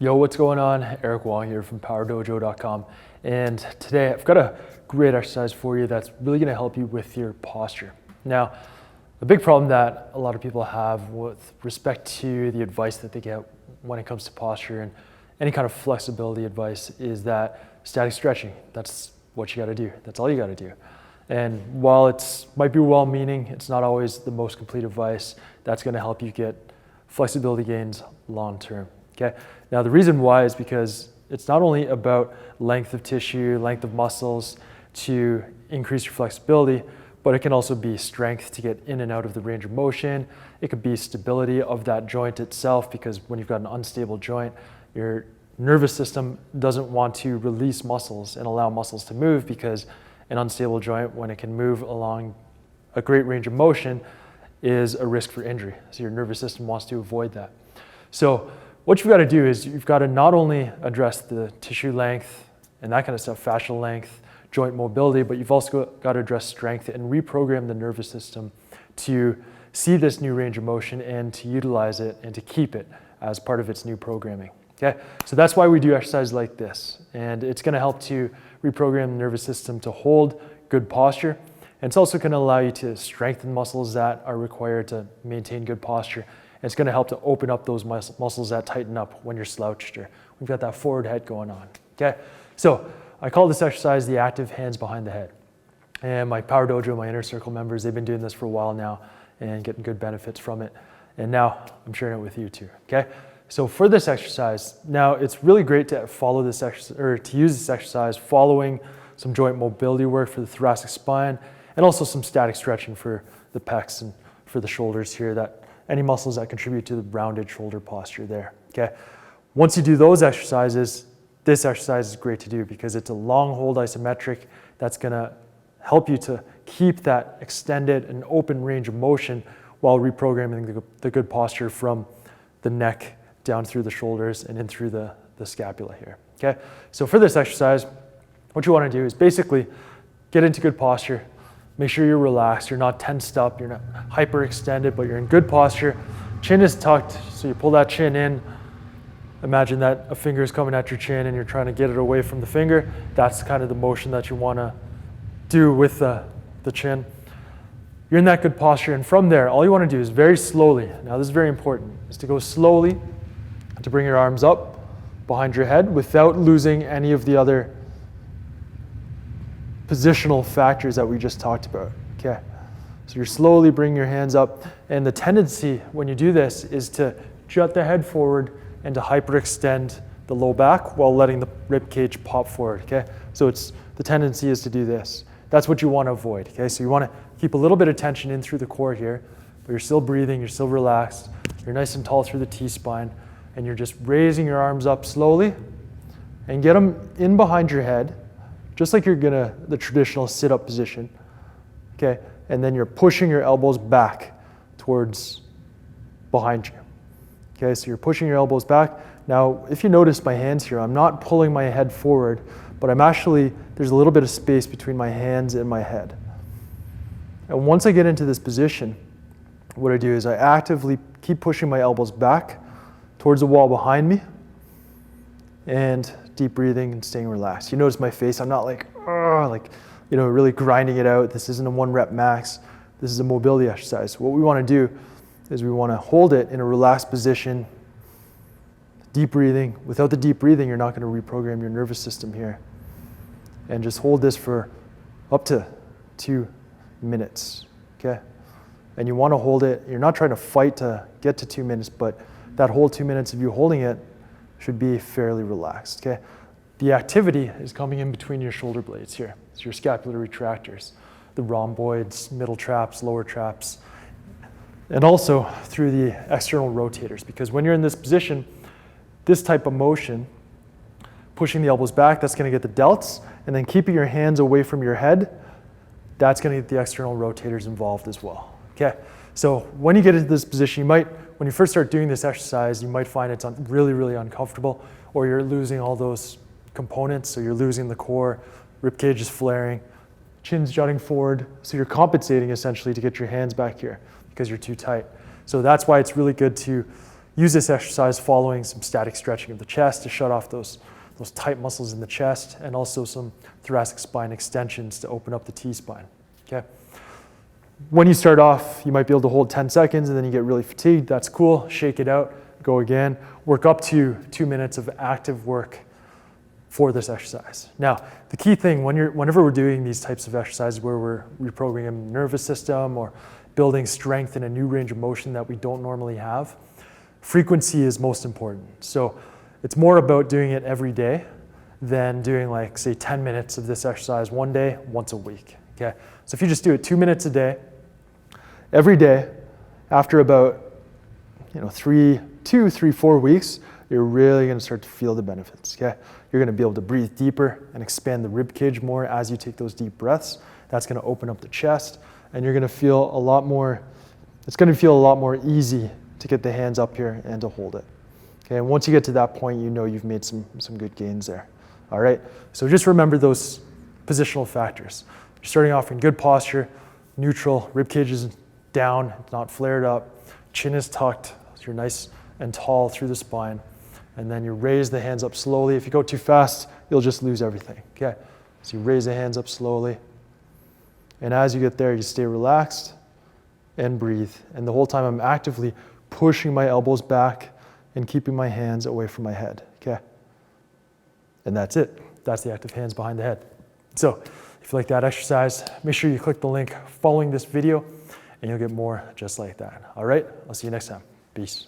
Yo, what's going on? Eric Wong here from powerDOJO.com, and today I've got a great exercise for you that's really going to help you with your posture. Now, a big problem that a lot of people have with respect to the advice that they get when it comes to posture and any kind of flexibility advice is that static stretching, that's what you got to do. That's all you got to do. And while it might be well-meaning, it's not always the most complete advice that's going to help you get flexibility gains long-term. Okay. Now the reason why is because it's not only about length of tissue, length of muscles to increase your flexibility, but it can also be strength to get in and out of the range of motion. It could be stability of that joint itself, because when you've got an unstable joint, your nervous system doesn't want to release muscles and allow muscles to move, because an unstable joint, when it can move along a great range of motion, is a risk for injury. So your nervous system wants to avoid that. So what you've got to do is you've got to not only address the tissue length and that kind of stuff, fascial length, joint mobility, but you've also got to address strength and reprogram the nervous system to see this new range of motion and to utilize it and to keep it as part of its new programming. Okay, so that's why we do exercises like this, and it's going to help to reprogram the nervous system to hold good posture. And it's also going to allow you to strengthen muscles that are required to maintain good posture. And it's going to help to open up those muscles that tighten up when you're slouched or we've got that forward head going on. Okay, so I call this exercise the active hands behind the head. And my powerDOJO, my inner circle members, they've been doing this for a while now and getting good benefits from it. And now I'm sharing it with you too. Okay, so for this exercise, now it's really great to follow this exercise, or to use this exercise following some joint mobility work for the thoracic spine, and also some static stretching for the pecs and for the shoulders here, that any muscles that contribute to the rounded shoulder posture there. Okay. Once you do those exercises, this exercise is great to do because it's a long hold isometric that's going to help you to keep that extended and open range of motion while reprogramming the good posture from the neck down through the shoulders and in through the scapula here. Okay. So for this exercise, what you want to do is basically get into good posture. Make sure you're relaxed, you're not tensed up, you're not hyperextended, but you're in good posture. Chin is tucked, so you pull that chin in. Imagine that a finger is coming at your chin and you're trying to get it away from the finger. That's kind of the motion that you want to do with the chin. You're in that good posture, and from there, all you want to do is very slowly, now this is very important, is to go slowly to bring your arms up behind your head without losing any of the other positional factors that we just talked about. Okay, so you're slowly bringing your hands up, and the tendency when you do this is to jut the head forward and to hyperextend the low back while letting the rib cage pop forward. Okay, so the tendency is to do this. That's what you want to avoid. Okay, so you want to keep a little bit of tension in through the core here, but you're still breathing, you're still relaxed, you're nice and tall through the T-spine, and you're just raising your arms up slowly and get them in behind your head, just like you're gonna, the traditional sit-up position, okay? And then you're pushing your elbows back towards behind you, okay? So you're pushing your elbows back. Now, if you notice my hands here, I'm not pulling my head forward, but I'm actually, there's a little bit of space between my hands and my head. And once I get into this position, what I do is I actively keep pushing my elbows back towards the wall behind me, and deep breathing and staying relaxed. You notice my face, I'm not like really grinding it out. This isn't a 1 rep max. This is a mobility exercise. What we want to do is we want to hold it in a relaxed position, deep breathing. Without the deep breathing, you're not going to reprogram your nervous system here. And just hold this for up to 2 minutes, okay? And you want to hold it, you're not trying to fight to get to 2 minutes, but that whole 2 minutes of you holding it should be fairly relaxed, okay? The activity is coming in between your shoulder blades here. It's your scapular retractors, the rhomboids, middle traps, lower traps, and also through the external rotators, because when you're in this position, this type of motion, pushing the elbows back, that's gonna get the delts, and then keeping your hands away from your head, that's gonna get the external rotators involved as well, okay? So when you get into this position, when you first start doing this exercise, you might find it's really, really uncomfortable, or you're losing all those components, so you're losing the core, rib cage is flaring, chin's jutting forward, so you're compensating essentially to get your hands back here because you're too tight. So that's why it's really good to use this exercise following some static stretching of the chest to shut off those tight muscles in the chest, and also some thoracic spine extensions to open up the T-spine, okay? When you start off, you might be able to hold 10 seconds and then you get really fatigued. That's cool, shake it out, go again. Work up to 2 minutes of active work for this exercise. Now, the key thing whenever we're doing these types of exercises where we're reprogramming the nervous system or building strength in a new range of motion that we don't normally have, frequency is most important. So it's more about doing it every day than doing, like, say, 10 minutes of this exercise one day, once a week, okay? So if you just do it 2 minutes a day, every day, after about 2, 3, 4 weeks, you're really gonna start to feel the benefits, okay? You're gonna be able to breathe deeper and expand the rib cage more as you take those deep breaths. That's gonna open up the chest, and you're gonna feel a lot more, it's gonna feel a lot more easy to get the hands up here and to hold it. Okay, and once you get to that point, you know you've made some good gains there. All right, so just remember those positional factors. You're starting off in good posture, neutral, rib cage is down, it's not flared up, chin is tucked, so you're nice and tall through the spine, and then you raise the hands up slowly. If you go too fast, you'll just lose everything, okay? So you raise the hands up slowly, and as you get there, you stay relaxed and breathe. And the whole time I'm actively pushing my elbows back and keeping my hands away from my head, okay? And that's it. That's the active hands behind the head. So if you like that exercise, make sure you click the link following this video and you'll get more just like that. All right, I'll see you next time. Peace.